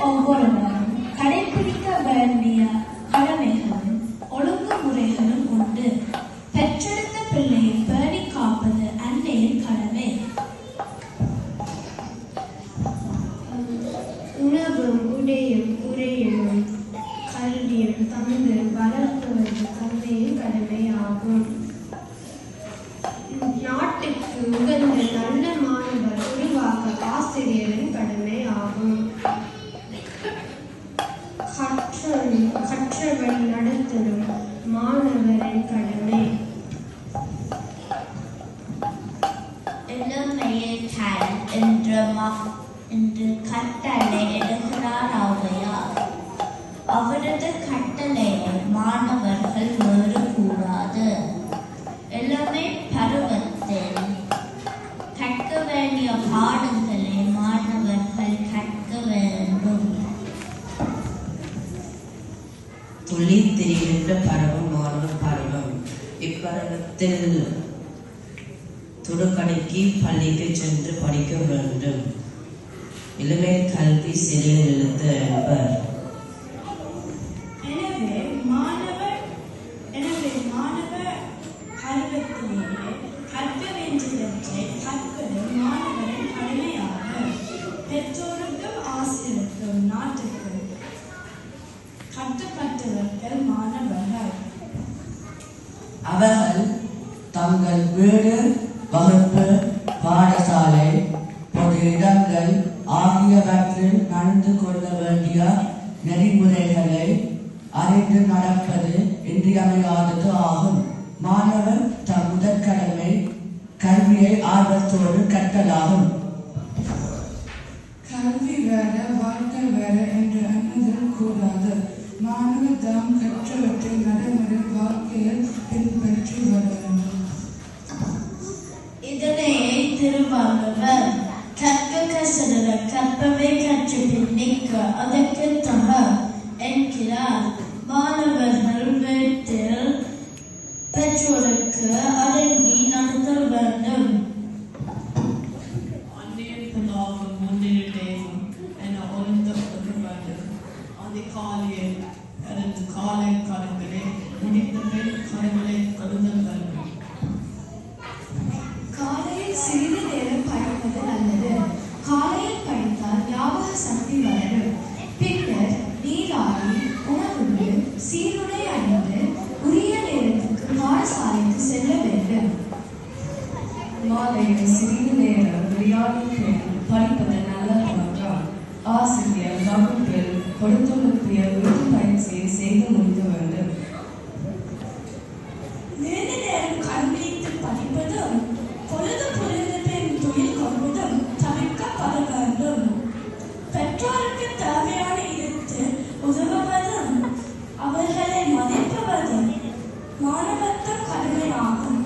ஒவ்வொருவரும் கடைபிடிக்க வேண்டிய கடமைகளும் ஒழுங்குமுறைகளும் உண்டு. பெற்றெடுத்த பிள்ளையை பேணி காப்பது அன்னையின் கடமை. உணவும் உடையும் உரையும் கல்வியும் தந்து வளர்ப்பது தந்தையின் கடமையாகும். நாட்டுக்கு உகந்த நல்ல மாணவர் உருவாக்க ஆசிரியரின் கடமை ஆகும். கற்றவன் நடத்தலும் மாணவரின் கடமை. இளமையில் என்று கட்டளை எடுக்கிறார் ஔவையார். அவரது கட்டளையை மாணவர்கள் மீறக்கூடாது. இளமை பருவத்தில் கற்க வேண்டிய பாடங்களை மாணவர்கள் கற்க வேண்டும். துளி தெரிகின்ற பருவம் மாணவர் பருவம். இப்பருவத்தில் துடுக்கடைக்கு பள்ளிக்கு சென்று படிக்க வேண்டும். இளமை கல்வி சிறிய எழுத்து என்பர். எனவே மாணவர் பருவத்திலேயே கற்க வேண்டியவற்றை கற்பது மாணவரின் கடமையாகும். பெற்றோருக்கும் ஆசிரியருக்கும் நாட்டுக்கும் கட்டுப்பட்டவர்கள் மாணவர்கள். அவர்கள் தங்கள் வீடு, வகுப்பு, பாடசாலை, பொது இடங்கள் ஆகியவற்றில் நடந்து கொள்ள வேண்டிய நெறிமுறைகளை அறிந்து நடப்பது இன்றியமையாதது ஆகும். மாணவர் தம் முதற்கடமை கல்வியை ஆர்வத்தோடு கற்றலாகும். கல்வி வேற வாழ்க்கை வேற என்று எண்ணுதல் கூடாது. மாணவர் தாம் கற்றவற்றை நடைமுறை வாழ்க்கையில் பின்பற்றி வர வேண்டும். இதனையே திருவள்ளுவர் கற்க கசடர கற்பவை கற்றுப்பின் நிற்க அதற்கு தக என்கிறார். மாணவர்கள் வீட்டில் பெற்றோருக்கு அடங்கி நடத்தல் வேண்டும். அன்னையின் புதாவும் முன்னில் தேவும் என ஒருந்த வேண்டும். அதிகாலையில் இருந்து காலை கடன்களே முடிந்த பின் கடன்களை கருதல் வேண்டும். காலையில் சிறிது நேரம் படிப்பது நல்லது. காலையில் படித்தால் ஞாபக சக்தி வளரும். பின்னர் நீராடி உணவுண்டு சீருடை அணிந்து உரிய நேரத்துக்கு பாடசாலைக்கு செல்ல வேண்டும். மாலையில் சிறிது நேரம் விளையாடும் பின் படிப்பது நல்ல பழக்கம். ஆசிரியர் வகுப்பில் கொடுத்துள்ள எழுத்து பயிற்சியை செய்து முடிக்க வேண்டும். நீண்ட நேரம் கண்விழித்து படிப்பதும் பொழுது பொழுதுபின் தொழில் கொள்வதும் தவிர்க்கப்பட வேண்டும். பெற்றோருக்கு தேவையான இடத்தில் உதவுவதும் அவர்களை மதிப்பதும் மாணவர்களின் கடமையாகும்.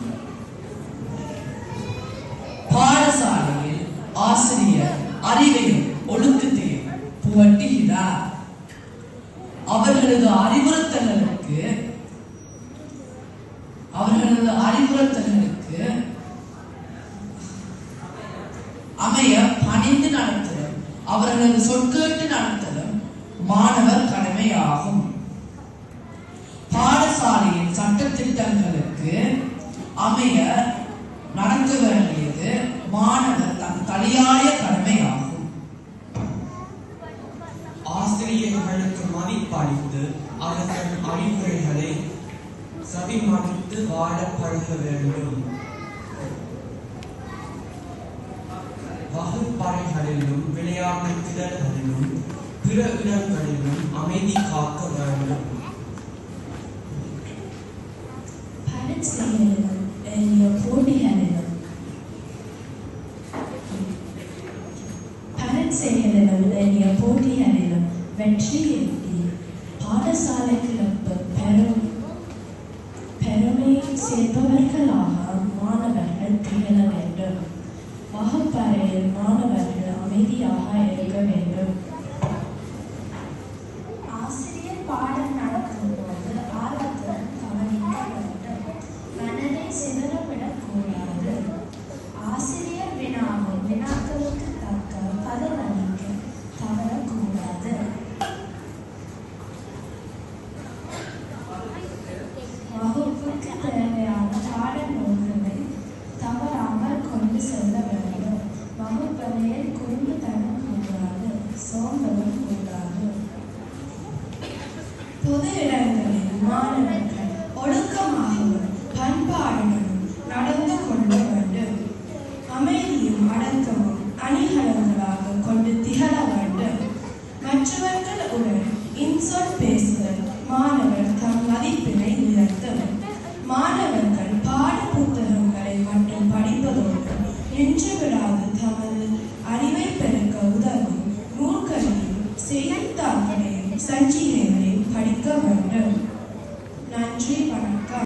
பாடசாலையில் ஆசிரியர் அறிவையும் ஒழுக்கத்தையும் புகட்டுகிறார். அவர்களது அறிவுறுத்தல்களுக்கு அமைய பணிந்து நடத்தலும் அவர்களது சொற்கேட்டு நடத்தலும் மாணவர் கடமையாகும். பாடசாலையின் சட்டத்திட்டங்களுக்கு அமைய நடக்க வேண்டியது மாணவர் தன் தலையாய கடமையாகும். ஆசிரியர்களுக்கு மதிப்பளித்து அவர்கள் அறிவுரைகளை செவிமடுத்து வாழ பழக வேண்டும். வகுப்பறைகளிலும் விளையாட்டு திடல்களிலும் பிற இடங்களிலும் அமைதி காக்க வேண்டும். போட்டிகளிலும் வெற்றி எட்டி பாடசாலைக்கு பெருமை சேர்ப்பவர்களாக மாணவர்கள் திகழ வேண்டும். வகுப்பறையில் மாணவர்கள் அமைதியாக இருக்க வேண்டும். ஆசிரியர் பாடம் நடத்தும் போது ஆர்வத்துடன் கவனிக்க வேண்டும். மனதை சிதறவிடக்கூடாது. ஆசிரியர் வினாக்களுக்கு தக்க பதிலளிக்க தவறக்கூடாது. மாணவர்களில் குறும்புத்தனம் கூடாது, சோம்பலும் கூடாது. பொது இடங்களில் மாணவர்கள் ஒழுக்கமாகவும் பண்பாடுகளும் நடந்து கொள்ள வேண்டும். அமைதியும் அடக்கமும் அணிகலன்களாக கொண்டு திகழ வேண்டும். மற்றவர்களுடன் இன்சொல் பேசுதல் மாணவர் தம் மதிப்பினை உயர்த்தும். மாணவர்கள் பாட புத்தகங்களை மட்டும் படிப்பதோடு நின்று விடாது தமது அறிவை பெருக்க உதவும் நூல்களையும் செய்தித்தாள்களையும் சஞ்சிகைகளையும் படிக்க